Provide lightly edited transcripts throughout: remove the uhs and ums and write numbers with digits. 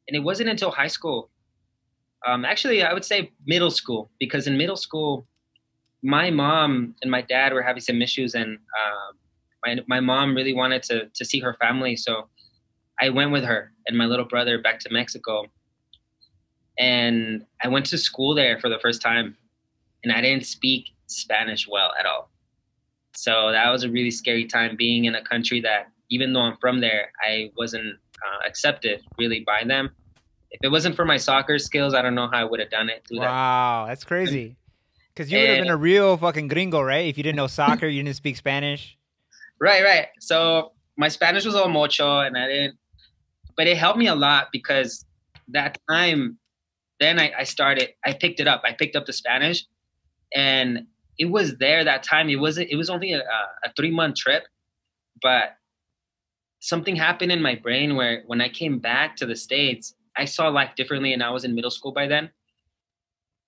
And it wasn't until high school. Actually, I would say middle school, because in middle school, my mom and my dad were having some issues, and my mom really wanted to see her family, so I went with her and my little brother back to Mexico, and I went to school there for the first time, and I didn't speak Spanish well at all. So that was a really scary time being in a country that, even though I'm from there, I wasn't accepted really by them. If it wasn't for my soccer skills, I don't know how I would have done it through that. Wow, that's crazy. Because you would have And been a real fucking gringo, right? If you didn't know soccer, you didn't speak Spanish. right, right. So my Spanish was all mucho, and I didn't, but it helped me a lot because that time, then I picked it up. I picked up the Spanish, and it was there that time. It was only a 3 month trip, but something happened in my brain where when I came back to the States, I saw life differently, and I was in middle school by then.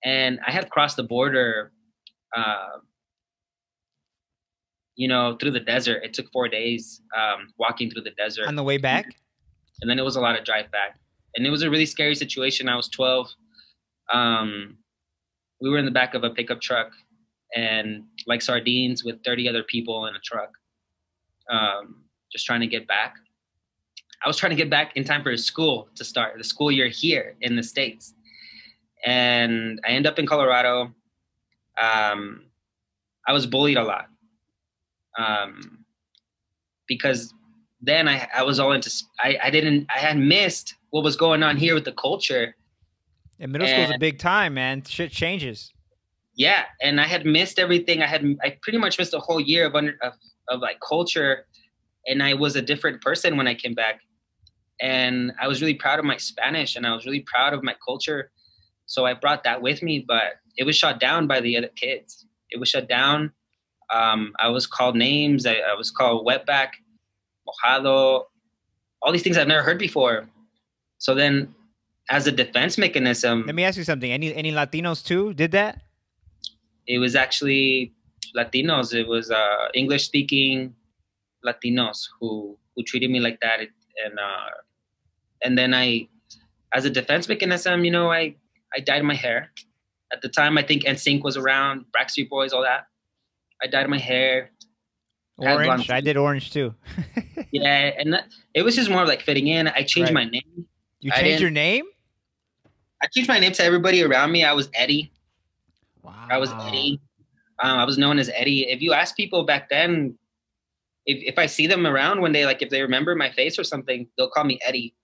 And I had crossed the border, uh, through the desert. It took 4 days walking through the desert. On the way back? And then it was a lot of drive back. And it was a really scary situation. I was 12. Um, we were in the back of a pickup truck and like sardines with 30 other people in a truck, just trying to get back. I was trying to get back in time for school to start, the school year here in the States. And I end up in Colorado. Um, I was bullied a lot, um, because then I was all into, I had missed what was going on here with the culture. And middle school's a And big time, man. Shit changes. yeah, and I had missed everything. I pretty much missed a whole year of like culture, and I was a different person when I came back. And I was really proud of my Spanish, and I was really proud of my culture. So I brought that with me, but it was shut down by the other kids. It was shut down. I was called names. I was called wetback, mojado, all these things I've never heard before. So then, as a defense Let mechanism, me ask you something. Any Latinos too did that? it was actually Latinos. It was English speaking Latinos who treated me like that, and then as a defense mechanism, I dyed my hair. At the time, I think NSYNC was around, Backstreet Boys, all that. I dyed my hair, had blonde Orange. I teeth. did orange too. Yeah, and it was just more like fitting in. I changed Right. my name. You I changed didn't. your name? I changed my name to everybody around me. I was Eddie. I was Wow. Eddie. I was known as Eddie. If you ask people back then, if I see them around when they like, if they remember my face or something, they'll call me Eddie.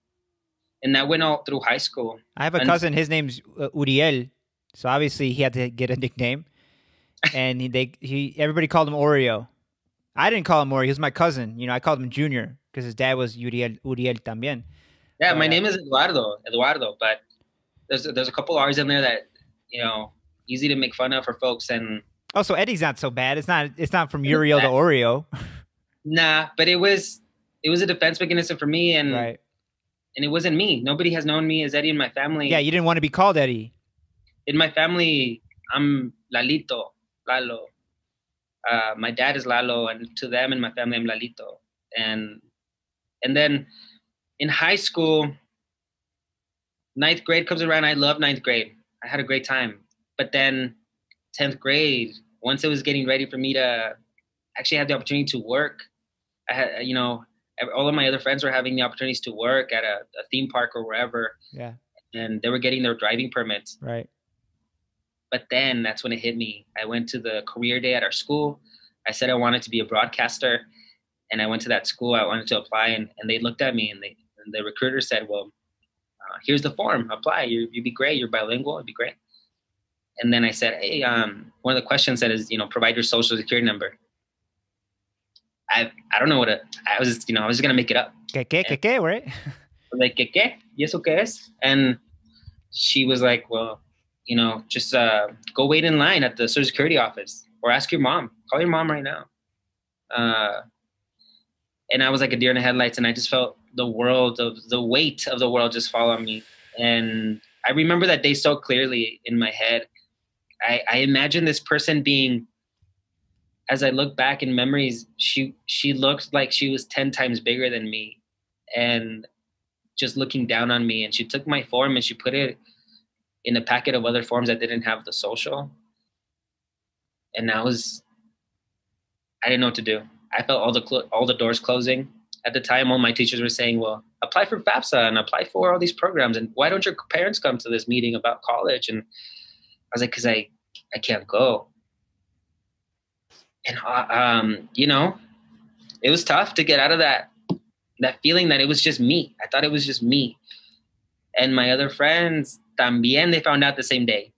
And that went all through high school. I have a And cousin. His name's Uriel. So obviously he had to get a nickname, and he everybody called him Oreo. I didn't call him Oreo. He was my cousin. I called him Junior because his dad was Uriel también. yeah, my But name is Eduardo, but there's a couple R's in there that, you know, easy to make fun of for folks. And also Eddie's not so bad. It's not from Uriel to Oreo. nah, but it was a defense mechanism for me, Right. and it wasn't me. Nobody has known me as Eddie in my Yeah, family. you didn't want to be called Eddie. In my family, I'm Lalito, Lalo. My dad is Lalo, and to them in my family, I'm Lalito. And and then in high school, ninth grade comes around. I love ninth grade. I had a great time. But then 10th grade, once it was getting ready for me to actually have the opportunity to work, I had, all of my other friends were having the opportunities to work at a theme park or wherever, Yeah. and they were getting their driving permits. Right. But then that's when it hit me. I went to the career day at our school. I said I wanted to be a broadcaster, and I went to that school. I wanted to apply, and they looked at me, and the recruiter said, "Well, here's the form. Apply. You'd be great. You're bilingual. It'd be great." And then I said, "Hey, one of the questions that is, provide your social security number." I don't know I was, I was just gonna make it up. ¿Qué, right? Like, ¿qué? ¿Y eso qué es? And she was like, "Well, just go wait in line at the Social Security office, or ask your mom. Call your mom right now." Uh, and I was like a deer in the headlights, and I just felt the weight of the world just fall on me. And I remember that day so clearly in my head. I imagine this person being, as I look back in memories, she looked like she was 10 times bigger than me, and just looking down on me. And she took my form and she put it in a packet of other forms that didn't have the social. And I didn't know what to do. I felt all the doors closing. At the time, all my teachers were saying, well, apply for FAFSA and apply for all these programs. And why don't your parents come to this meeting about college? And I was like, because I can't go. And, it was tough to get out of that feeling that it was just me. I thought it was just me. And my other friends, también, they found out the same day.